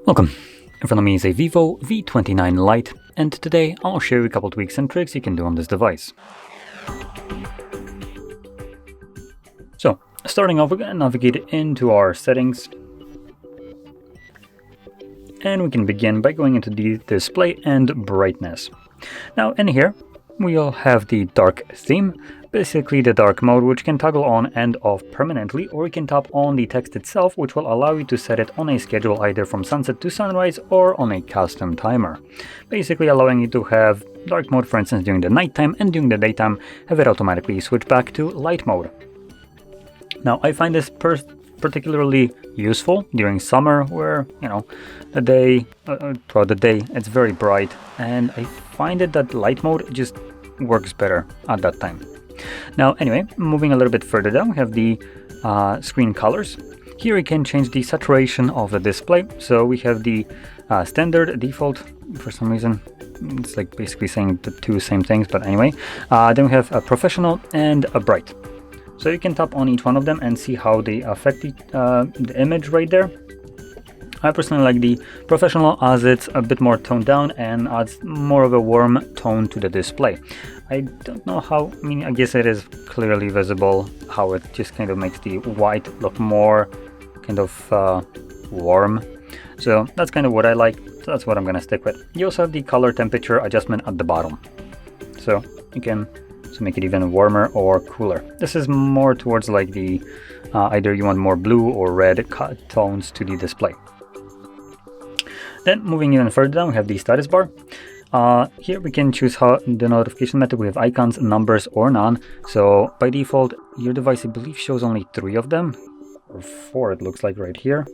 Welcome. In front of me is a Vivo V29 Lite, and today I'll share a couple tweaks and tricks you can do on this device. So, starting off, we're going to navigate into our settings, and we can begin by going into the display and brightness. Now in here, we'll have the dark theme, basically the dark mode, which can toggle on and off permanently, or you can tap on the text itself, which will allow you to set it on a schedule either from sunset to sunrise or on a custom timer. Basically allowing you to have dark mode, for instance, during the nighttime, and during the daytime have it automatically switch back to light mode. Now I find this particularly useful during summer, where the day throughout the day it's very bright, and I find it that light mode just works better at that time. Now anyway, moving a little bit further down, we have the screen colors. Here we can change the saturation of the display. So we have the standard, default. For some reason it's like basically saying the two same things, but anyway. Then we have a professional and a bright. So you can tap on each one of them and see how they affect the image right there. I personally like the professional as it's a bit more toned down and adds more of a warm tone to the display. I don't know how, I guess it is clearly visible how it just kind of makes the white look more kind of warm. So that's kind of what I like, so that's what I'm gonna stick with. You also have the color temperature adjustment at the bottom. So you can make it even warmer or cooler. This is more towards like the either you want more blue or red tones to the display. Then moving even further down, we have the status bar. Here we can choose how the notification method. We have icons, numbers, or none. So by default, your device, I believe, shows only 3 of them, or 4 it looks like right here.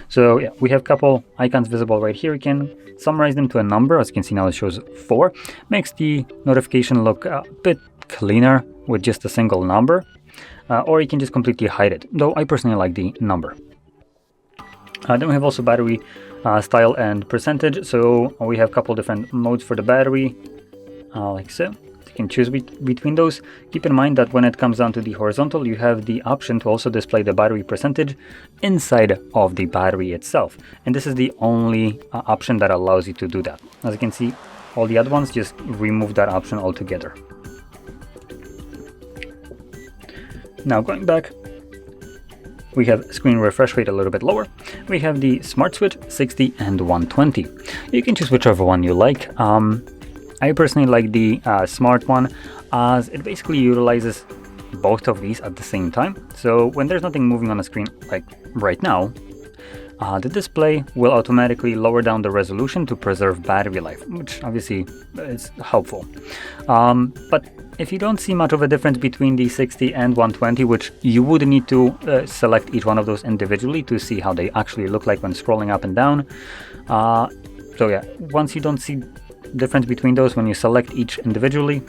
So yeah, we have a couple icons visible right here. We can summarize them to a number. As you can see now, it shows 4. Makes the notification look a bit cleaner with just a single number. Or you can just completely hide it, though I personally like the number. Then we have also battery style and percentage. So we have a couple different modes for the battery, like so. You can choose between those. Keep in mind that when it comes down to the horizontal, you have the option to also display the battery percentage inside of the battery itself. And this is the only option that allows you to do that. As you can see, all the other ones just remove that option altogether. Now going back, we have screen refresh rate a little bit lower. We have the smart switch 60 and 120. You can choose whichever one you like. I personally like the smart one, as it basically utilizes both of these at the same time. So when there's nothing moving on the screen, like right now, the display will automatically lower down the resolution to preserve battery life, which obviously is helpful. But if you don't see much of a difference between the 60 and 120, which you would need to select each one of those individually to see how they actually look like when scrolling up and down. So yeah, once you don't see difference between those when you select each individually,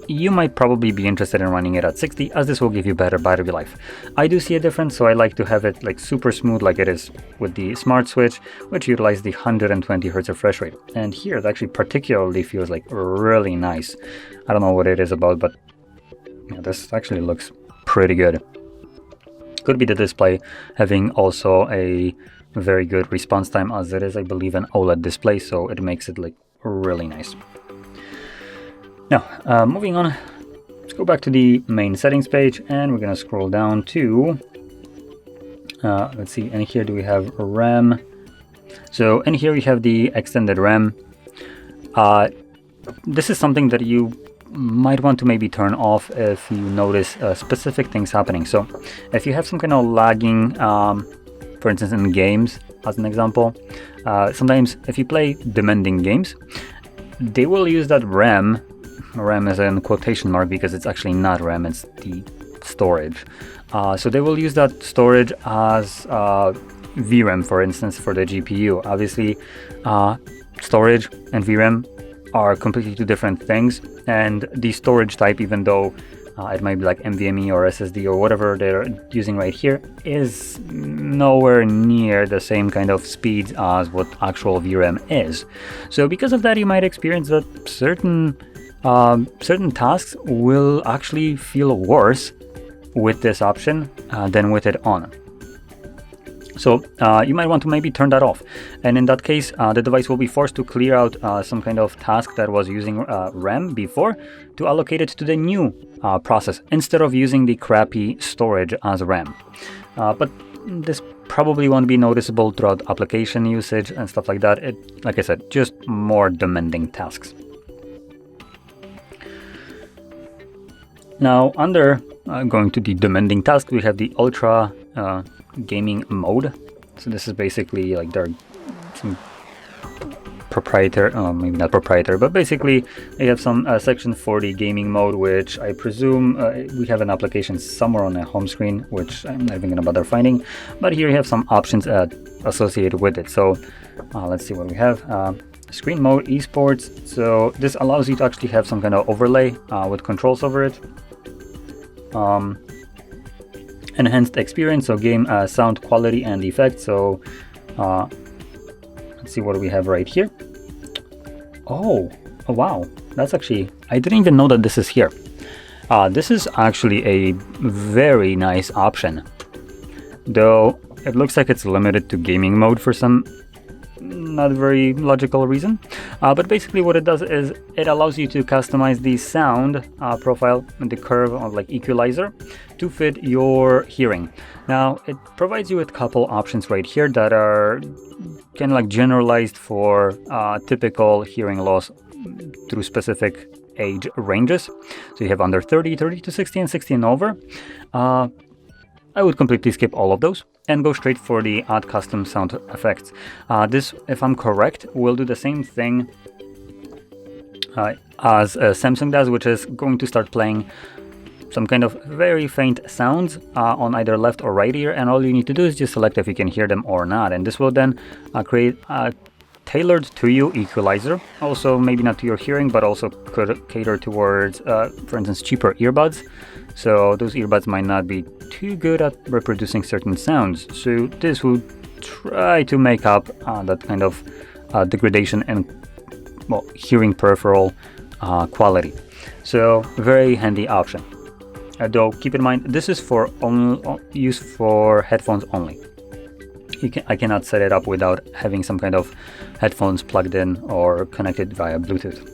you might probably be interested in running it at 60, as this will give you better battery life. I do see a difference, so I like to have it like super smooth like it is with the smart switch, which utilizes the 120 Hz refresh rate. And here it actually particularly feels like really nice. I don't know what it is about, but this actually looks pretty good. Could be the display having also a very good response time, as it is, I believe, an OLED display, so it makes it like really nice. Now, moving on, let's go back to the main settings page, and we're gonna scroll down to, let's see, and here do we have RAM. So in here we have the extended RAM. This is something that you might want to maybe turn off if you notice specific things happening. So if you have some kind of lagging, for instance in games, as an example, sometimes if you play demanding games, they will use that RAM is in quotation mark because it's actually not RAM, it's the storage. So they will use that storage as VRAM, for instance, for the GPU. Obviously, storage and VRAM are completely two different things, and the storage type, even though it might be like NVMe or SSD or whatever they're using right here, is nowhere near the same kind of speeds as what actual VRAM is. So because of that, you might experience that certain tasks will actually feel worse with this option than with it on. So you might want to maybe turn that off, and in that case the device will be forced to clear out some kind of task that was using RAM before to allocate it to the new process instead of using the crappy storage as RAM. But this probably won't be noticeable throughout application usage and stuff like that. It, like I said, just more demanding tasks. Now under going to the demanding task, we have the ultra gaming mode. So this is basically like there are some proprietary, maybe not proprietary, but basically they have some section for the gaming mode, which I presume we have an application somewhere on the home screen, which I'm not even gonna bother finding, but here you have some options associated with it. So let's see what we have. Screen mode, esports. So this allows you to actually have some kind of overlay with controls over it. Enhanced experience, so game sound quality and effects. So let's see what we have right here. Oh wow, that's actually, I didn't even know that this is here. This is actually a very nice option, though it looks like it's limited to gaming mode for some not very logical reason. But basically what it does is it allows you to customize the sound profile and the curve of like equalizer to fit your hearing. Now it provides you with a couple options right here that are kind of like generalized for typical hearing loss through specific age ranges. So you have under 30, 30 to 60, and 60 and over. I would completely skip all of those and go straight for the add custom sound effects. This, if I'm correct, will do the same thing as Samsung does, which is going to start playing some kind of very faint sounds on either left or right ear, and all you need to do is just select if you can hear them or not, and this will then create a tailored to you equalizer. Also maybe not to your hearing, but also could cater towards for instance cheaper earbuds. So those earbuds might not be too good at reproducing certain sounds, so this will try to make up that kind of degradation and, well, hearing peripheral quality. So very handy option. Though keep in mind this is for use for headphones only. I cannot set it up without having some kind of headphones plugged in or connected via Bluetooth.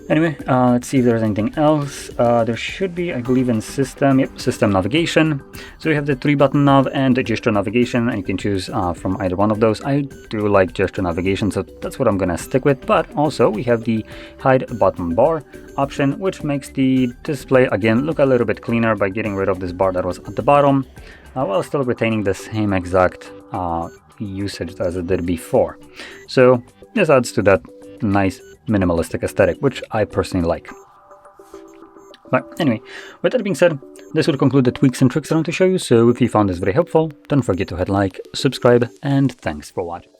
Anyway, let's see if there's anything else. There should be, I believe, in system. Yep, system navigation. So we have the 3-button nav and the gesture navigation, and you can choose from either one of those. I do like gesture navigation, so that's what I'm gonna stick with. But also we have the hide button bar option, which makes the display again look a little bit cleaner by getting rid of this bar that was at the bottom, while still retaining the same exact usage as it did before. So this adds to that nice minimalistic aesthetic, which I personally like. But anyway, with that being said, this would conclude the tweaks and tricks I want to show you. So if you found this very helpful, don't forget to hit like, subscribe, and thanks for watching.